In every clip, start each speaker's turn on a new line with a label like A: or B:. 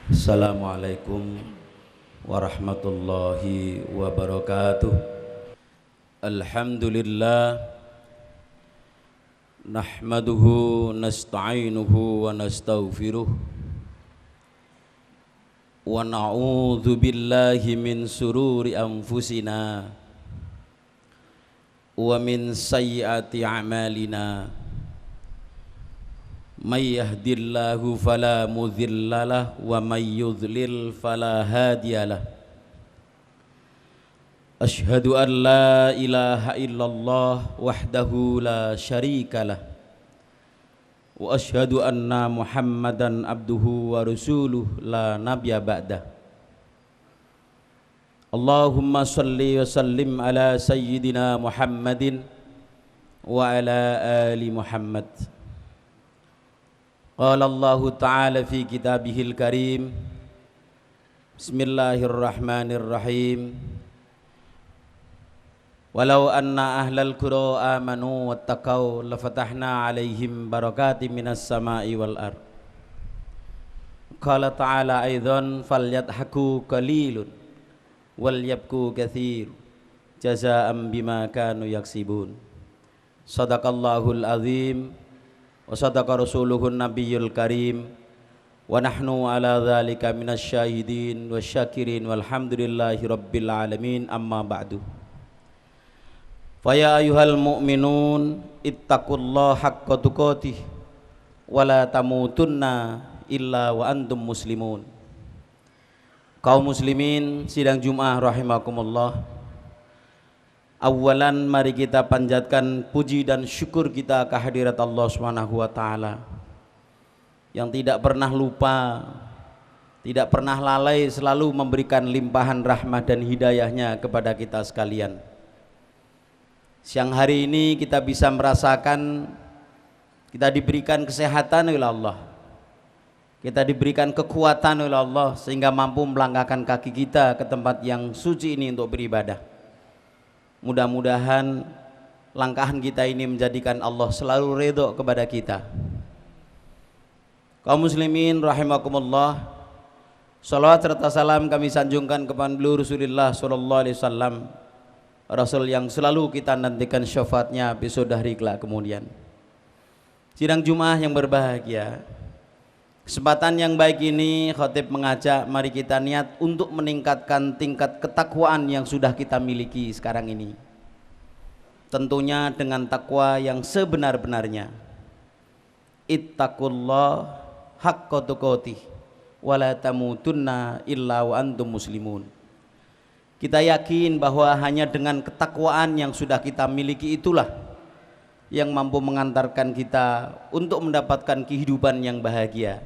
A: Assalamualaikum warahmatullahi wabarakatuh. Alhamdulillah nahmaduhu nasta'inuhu wa nastaghfiruh wa na'udzu billahi min sururi anfusina wa min sayyiati a'malina. May yahdillahu fala mudhillalah wa may yudlil fala hadiyalah. Ashhadu an la ilaha illallah wahdahu la syarikalah wa ashhadu anna Muhammadan abduhu wa rasuluh la nabiyya ba'dah. Allahumma salli wa sallim ala sayyidina Muhammadin wa ala ali Muhammad. Qala Allah Ta'ala fi kitabihil karim. Bismillahirrahmanirrahim. Walau anna ahlal qura amanu wattaqau lafatahna alaihim barakatim minas sama'i wal ard. Qala ta'ala aidan falyadhaku qalilun wal yabku katsir jazaa'an bima kanu yaksibun. Shadaqallahul azim wa sadaqa rasuluhun nabiyyul karim wa nahnu ala dzalika minasyahidin wasyakirin walhamdulillahi rabbil alamin amma ba'du. Fa ya ayyuhal mu'minun ittaqullaha haqqa tuqatih wa la tamutunna illa wa antum muslimun. Kaum muslimin sidang Jumat rahimakumullah. Awalan mari kita panjatkan puji dan syukur kita kehadirat Allah Subhanahu wa taala yang tidak pernah lupa, tidak pernah lalai, selalu memberikan limpahan rahmat dan hidayahnya kepada kita sekalian. Siang hari ini kita bisa merasakan kita diberikan kesehatan oleh Allah, kita diberikan kekuatan oleh Allah sehingga mampu melangkahkan kaki kita ke tempat yang suci ini untuk beribadah. Mudah-mudahan langkahan kita ini menjadikan Allah selalu ridho kepada kita. Kaum muslimin rahimakumullah, salawat serta salam kami sanjungkan kepada beliau Rasulullah sallallahu alaihi wasallam, Rasul yang selalu kita nantikan syafaatnya besok hari kelak kemudian. Sidang Jumat yang berbahagia, kesempatan yang baik ini khatib mengajak mari kita niat untuk meningkatkan tingkat ketakwaan yang sudah kita miliki sekarang ini. Tentunya dengan takwa yang sebenar-benarnya. Ittaqullah haqqa tuqatih wa la tamutunna illa wa antum muslimun. Kita yakin bahwa hanya dengan ketakwaan yang sudah kita miliki itulah yang mampu mengantarkan kita untuk mendapatkan kehidupan yang bahagia,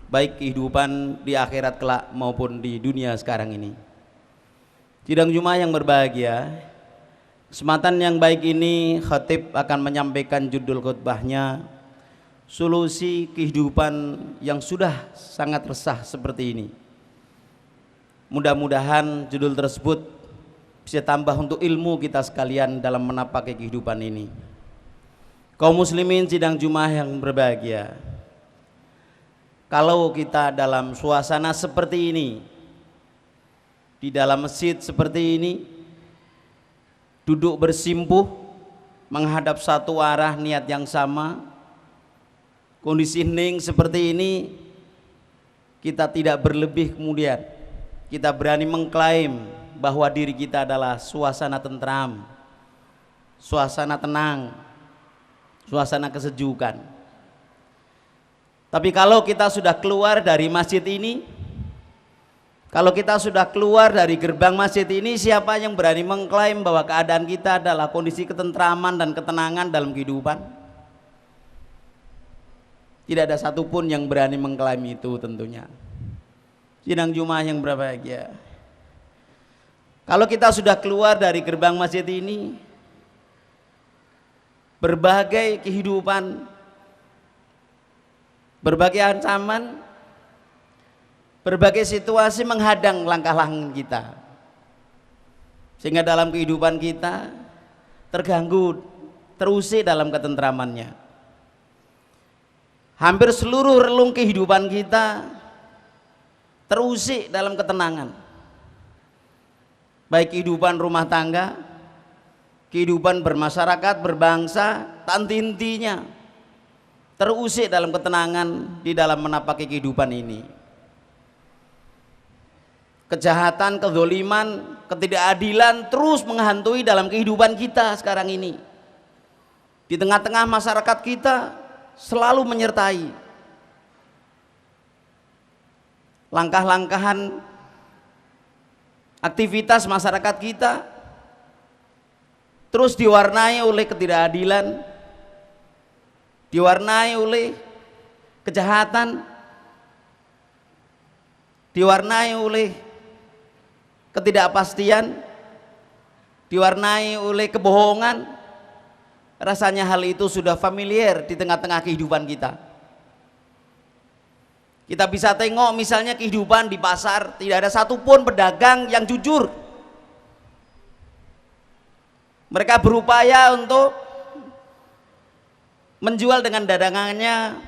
A: baik kehidupan di akhirat kelak maupun di dunia sekarang ini. Sidang Jumat yang berbahagia, kesempatan yang baik ini khatib akan menyampaikan judul khutbahnya, solusi kehidupan yang sudah sangat resah seperti ini. Mudah-mudahan judul tersebut bisa tambah untuk ilmu kita sekalian dalam menapaki kehidupan ini. Kaum muslimin sidang Jumat yang berbahagia, kalau kita dalam suasana seperti ini, di dalam masjid seperti ini, duduk bersimpuh, menghadap satu arah niat yang sama, kondisi hening seperti ini, kita tidak berlebih kemudian kita berani mengklaim bahwa diri kita adalah suasana tentram, suasana tenang, suasana kesejukan. Tapi kalau kita sudah keluar dari masjid ini, kalau kita sudah keluar dari gerbang masjid ini, siapa yang berani mengklaim bahwa keadaan kita adalah kondisi ketentraman dan ketenangan dalam kehidupan? Tidak ada satupun yang berani mengklaim itu tentunya. Sidang Jumat yang berbahagia, kalau kita sudah keluar dari gerbang masjid ini, berbagai kehidupan, berbagai ancaman, berbagai situasi menghadang langkah-langkah kita, sehingga dalam kehidupan kita terganggu, terusik dalam ketentramannya. Hampir seluruh relung kehidupan kita terusik dalam ketenangan, baik kehidupan rumah tangga, kehidupan bermasyarakat, berbangsa, tak henti-hentinya terusik dalam ketenangan di dalam menapaki kehidupan ini. Kejahatan, kezaliman, ketidakadilan terus menghantui dalam kehidupan kita sekarang ini. Di tengah-tengah masyarakat kita selalu menyertai langkah-langkahan aktivitas masyarakat kita, terus diwarnai oleh ketidakadilan, diwarnai oleh kejahatan, diwarnai oleh ketidakpastian, diwarnai oleh kebohongan. Rasanya hal itu sudah familiar di tengah-tengah kehidupan kita. Kita bisa tengok misalnya kehidupan di pasar, tidak ada satupun pedagang yang jujur. Mereka berupaya untuk menjual dengan dagangannya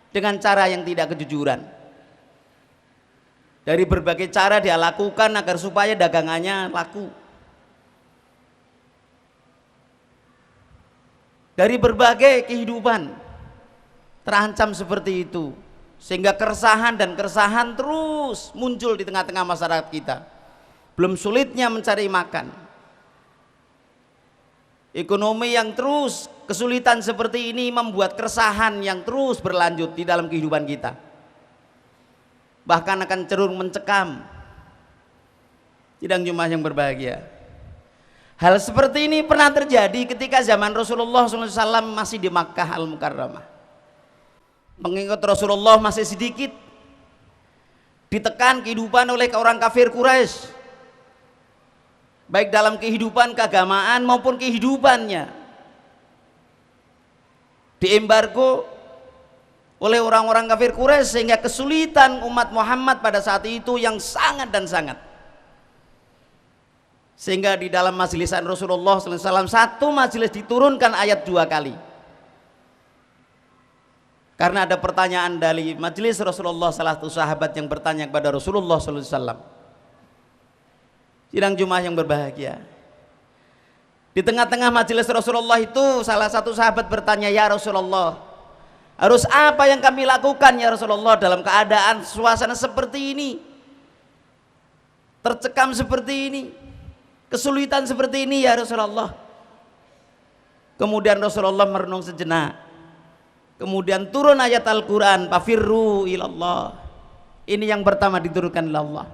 A: dengan cara yang tidak kejujuran. Dari berbagai cara dia lakukan agar supaya dagangannya laku. Dari berbagai kehidupan terancam seperti itu, sehingga keresahan dan keresahan terus muncul di tengah-tengah masyarakat kita. Belum sulitnya mencari makan, ekonomi yang terus kesulitan seperti ini membuat keresahan yang terus berlanjut di dalam kehidupan kita, bahkan akan cenderung mencekam. Sidang Jumat yang berbahagia, hal seperti ini pernah terjadi ketika zaman Rasulullah SAW masih di Makkah Al-Mukarramah. Pengikut Rasulullah masih sedikit, ditekan kehidupan oleh orang kafir Quraisy, baik dalam kehidupan keagamaan maupun kehidupannya, diembargo oleh orang-orang kafir Quraisy, sehingga kesulitan umat Muhammad pada saat itu yang sangat dan sangat. Sehingga di dalam majelisan Rasulullah SAW, satu majelis diturunkan ayat 2 kali. Karena ada pertanyaan dari majelis Rasulullah, salah satu sahabat yang bertanya kepada Rasulullah SAW. Sidang Jumat yang berbahagia, di tengah-tengah majelis Rasulullah itu salah satu sahabat bertanya, ya Rasulullah, harus apa yang kami lakukan ya Rasulullah dalam keadaan suasana seperti ini, tercekam seperti ini, kesulitan seperti ini ya Rasulullah. Kemudian Rasulullah merenung sejenak, kemudian turun ayat Al-Quran, fafirru ilallah. Ini yang pertama diturunkan oleh Allah.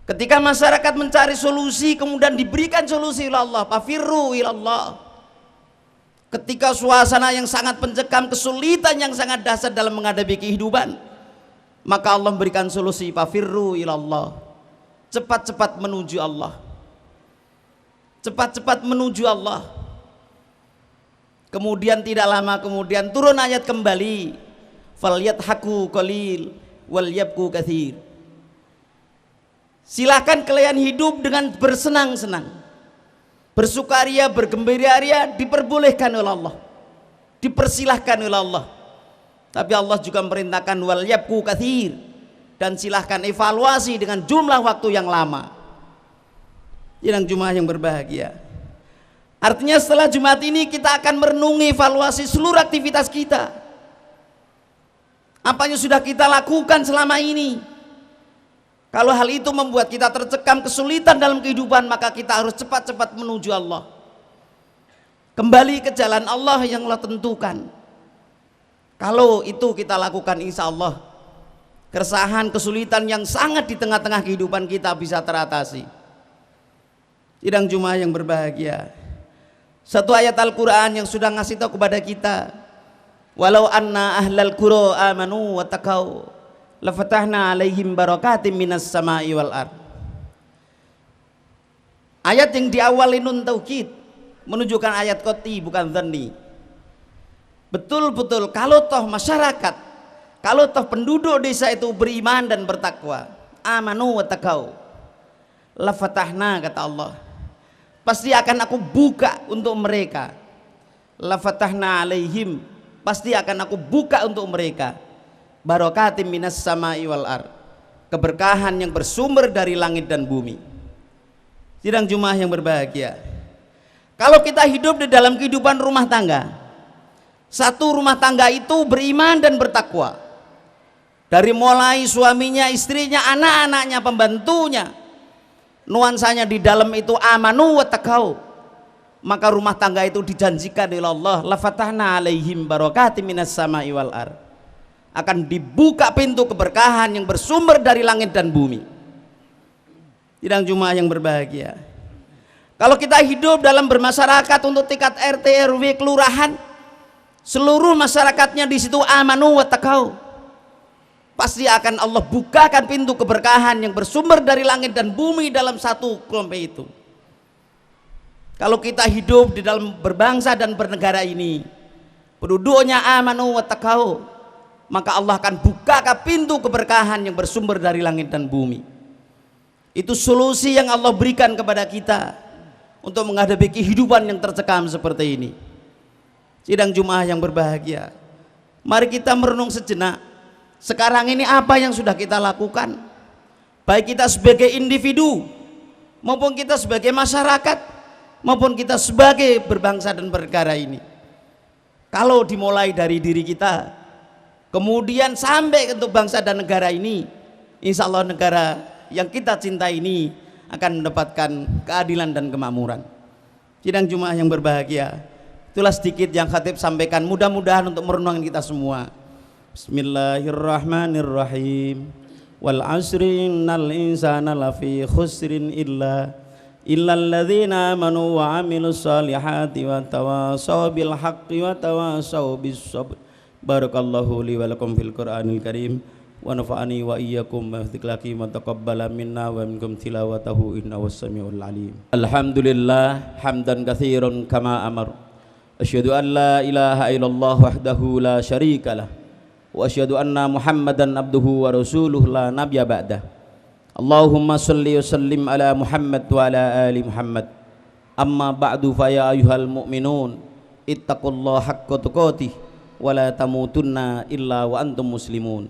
A: Ketika masyarakat mencari solusi, kemudian diberikan solusi oleh Allah, fafirru ilallah. Ketika suasana yang sangat mencekam, kesulitan yang sangat dahsyat dalam menghadapi kehidupan, maka Allah memberikan solusi, fafirru ilallah. Cepat-cepat menuju Allah, cepat-cepat menuju Allah. Kemudian tidak lama kemudian turun ayat kembali, falyadhaku qalil wal yabku katsir. Silakan kalian hidup dengan bersenang-senang, bersukaria, bergembira, diperbolehkan oleh Allah, dipersilahkan oleh Allah. Tapi Allah juga memerintahkan wal yabku katsir, dan silahkan evaluasi dengan jumlah waktu yang lama. Yang Jumat yang berbahagia, artinya setelah Jumat ini kita akan merenungi evaluasi seluruh aktivitas kita. Apa yang sudah kita lakukan selama ini? Kalau hal itu membuat kita tercekam kesulitan dalam kehidupan, maka kita harus cepat-cepat menuju Allah, kembali ke jalan Allah yang Allah tentukan. Kalau itu kita lakukan, insya Allah keresahan, kesulitan yang sangat di tengah-tengah kehidupan kita bisa teratasi. Sidang Jumat yang berbahagia, satu ayat Al-Quran yang sudah ngasih tahu kepada kita, walau anna ahlal qura amanu wa taqau lafatahna alaihim barakatim minas sama'i wal ard. Ayat yang diawali nun taukid menunjukkan ayat qati bukan dhanni. Betul-betul kalau toh masyarakat, kalau toh penduduk desa itu beriman dan bertakwa, amanu wa taqau, lafatahna, kata Allah, pasti akan aku buka untuk mereka. Lafatahna alaihim, pasti akan aku buka untuk mereka barakatim minas sama'i wal ar, keberkahan yang bersumber dari langit dan bumi. Sidang Jumat yang berbahagia, kalau kita hidup di dalam kehidupan rumah tangga, satu rumah tangga itu beriman dan bertakwa, dari mulai suaminya, istrinya, anak-anaknya, pembantunya, nuansanya di dalam itu amanu wa taqau, maka rumah tangga itu dijanjikan oleh Allah, la fatahna alaihim barakatim minas sama'i wal ar, akan dibuka pintu keberkahan yang bersumber dari langit dan bumi. Sidang Jumat yang berbahagia, kalau kita hidup dalam bermasyarakat untuk tingkat RT RW kelurahan, seluruh masyarakatnya di situ amanu wa taqau, pasti akan Allah bukakan pintu keberkahan yang bersumber dari langit dan bumi dalam satu kelompok itu. Kalau kita hidup di dalam berbangsa dan bernegara ini, penduduknya amanu wa taqau, maka Allah akan bukakan pintu keberkahan yang bersumber dari langit dan bumi. Itu solusi yang Allah berikan kepada kita untuk menghadapi kehidupan yang tercekam seperti ini. Sidang Jumat yang berbahagia, mari kita merenung sejenak. Sekarang ini apa yang sudah kita lakukan, baik kita sebagai individu maupun kita sebagai masyarakat maupun kita sebagai berbangsa dan bernegara ini. Kalau dimulai dari diri kita, kemudian sampai untuk bangsa dan negara ini, insya Allah negara yang kita cintai ini akan mendapatkan keadilan dan kemakmuran. Sidang Jumat yang berbahagia, itulah sedikit yang khatib sampaikan, mudah-mudahan untuk merenungkan kita semua. Bismillahirrahmanirrahim. Wal asri innal insana lafi khusrin illal ladzina amanu wa amilus solihati wa tawasaw bil haqqi wa tawasaw bis sabr. Barakallahu li wa lakum fil Qur'anil Karim wa nafa'ani wa iyyakum bi dzikril wa taqabbala minna wa minkum tilawatahu innahu was-sami'ul alim. Alhamdulillah hamdan katsiran kama amar. Asyhadu an la ilaha illallah wahdahu la syarikalah wa asyhadu anna Muhammadan abduhu wa rasuluhu la nabiyya ba'dah. Allahumma shalli wa sallim ala Muhammad wa ala ali Muhammad. Amma ba'du fa ya ayyuhal mu'minun ittaqullaha haqqa tuqatih wa la tamutunna illa wa antum muslimun.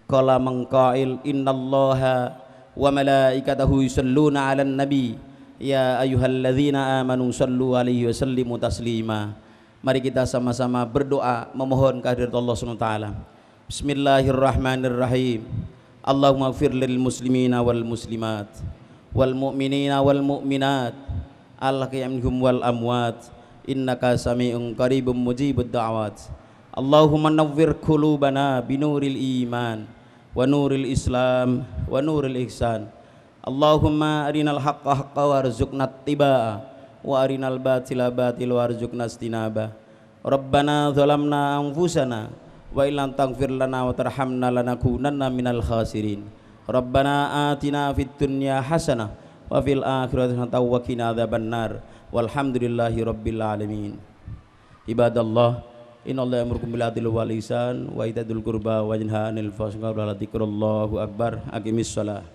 A: Qala man qa'il innallaha wa malaikatahu yusalluna 'alan nabi ya ayyuhalladzina amanu sallu 'alaihi wa sallimu taslima. Mari kita sama-sama berdoa memohon kehadirat Allah Subhanahu wa taala. Bismillahirrahmanirrahim. Allahumma ighfir lil muslimina wal muslimat wal mu'minina wal mu'minat al-ahya'i minhum wal amwat innaka sami'un qaribun mujibud da'awat. Allahumma nawwir qulubana binuril iman wa nuril islam wa nuril ihsan. Allahumma arinal haqqa haqqa warzuqna ittiba'ah wa arinal batila batila warzuqna istinabah. Rabbana zalamna anfusana wa illam taghfir lana wa tarhamna lanakunanna minal khasirin. Rabbana atina fid dunya hasanah wa fil akhirati hasanah wa qina adzabannar. Walhamdulillahi rabbil alamin. Ibadallah, innallaha ya'murukum bil adli wal ihsan wa itaa'il qurba wa yanha 'anil fahsya'i wal munkari wa baghi. Allahu akbar. Aqimis shalah.